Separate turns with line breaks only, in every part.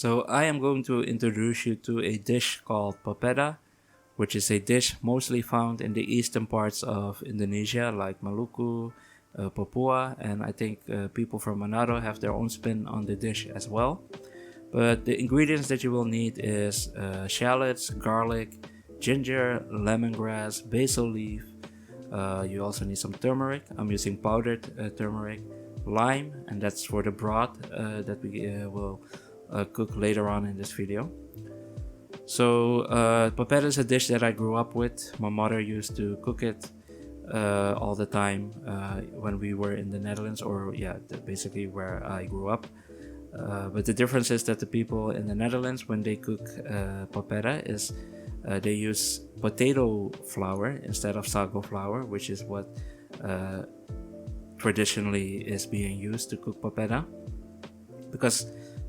So I am going to introduce you to a dish called Papeda, which is a dish mostly found in the eastern parts of Indonesia like Maluku, Papua, and I think people from Manado have their own spin on the dish as well. But the ingredients that you will need is shallots, garlic, ginger, lemongrass, basil leaf. You also need some turmeric. I'm using powdered turmeric, lime, and that's for the broth that we will cook later on in this video. So papeda is a dish that I grew up with. My mother used to cook it all the time when we were in the Netherlands, or yeah, basically where I grew up. But the difference is that the people in the Netherlands, when they cook papeda, is they use potato flour instead of sago flour, which is what traditionally is being used to cook papeda.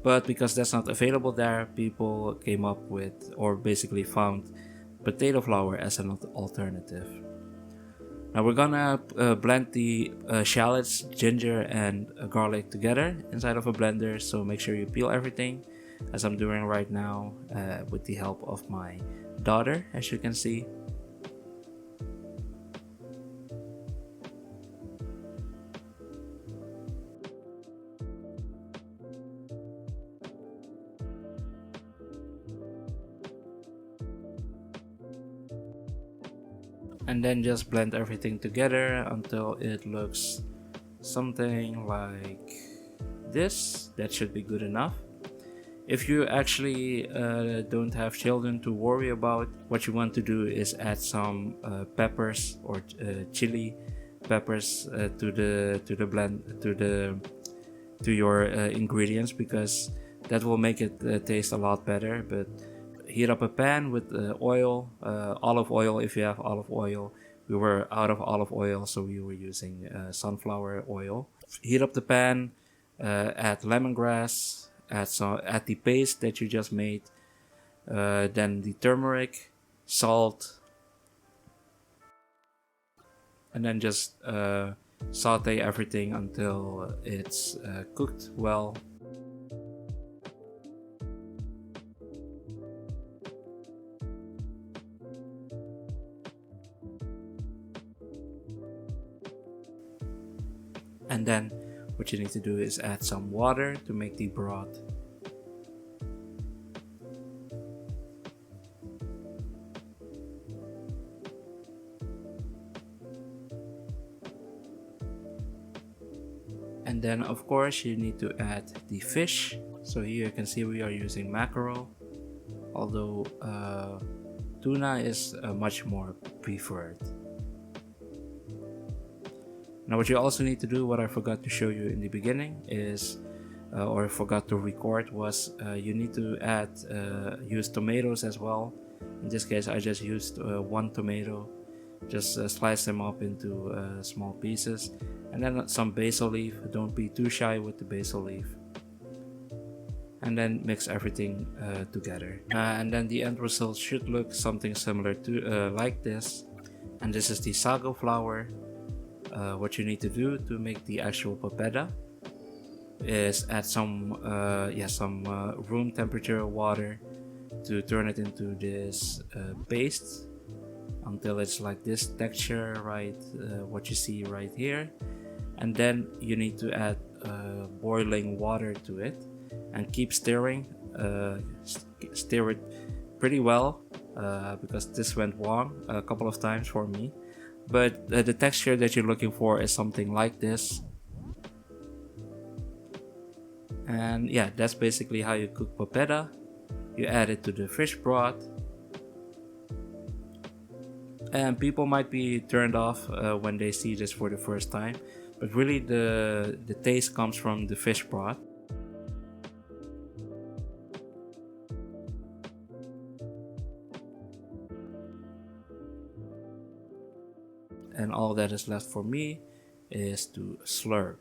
But because that's not available there, people came up with, or basically found, potato flour as an alternative. Now we're gonna blend the shallots, ginger, and garlic together inside of a blender, so make sure you peel everything, as I'm doing right now with the help of my daughter, as you can see. And then just blend everything together until it looks something like this. That should be good enough. If you actually don't have children to worry about, what you want to do is add some peppers or chili peppers to your ingredients, because that will make it taste a lot better. But heat up a pan with oil, olive oil if you have olive oil. We were out of olive oil, so we were using sunflower oil. Heat up the pan, add lemongrass, add the paste that you just made, then the turmeric, salt, and then just saute everything until it's cooked well. And then what you need to do is add some water to make the broth. And then of course you need to add the fish. So here you can see we are using mackerel, although tuna is much more preferred. Now what you also need to do, what I forgot to show you in the beginning is, or forgot to record, was you need to use tomatoes as well. In this case I just used one tomato, just slice them up into small pieces, and then some basil leaf. Don't be too shy with the basil leaf. And then mix everything together. And then the end result should look something similar to like this. And this is the sago flour. What you need to do to make the actual papeda is add some room temperature water to turn it into this paste until it's like this texture, right? What you see right here. And then you need to add boiling water to it and keep stirring. Stir it pretty well because this went wrong a couple of times for me. But the texture that you're looking for is something like this. And yeah, that's basically how you cook papeda. You add it to the fish broth. And people might be turned off when they see this for the first time, but really the taste comes from the fish broth. And all that is left for me is to slurp.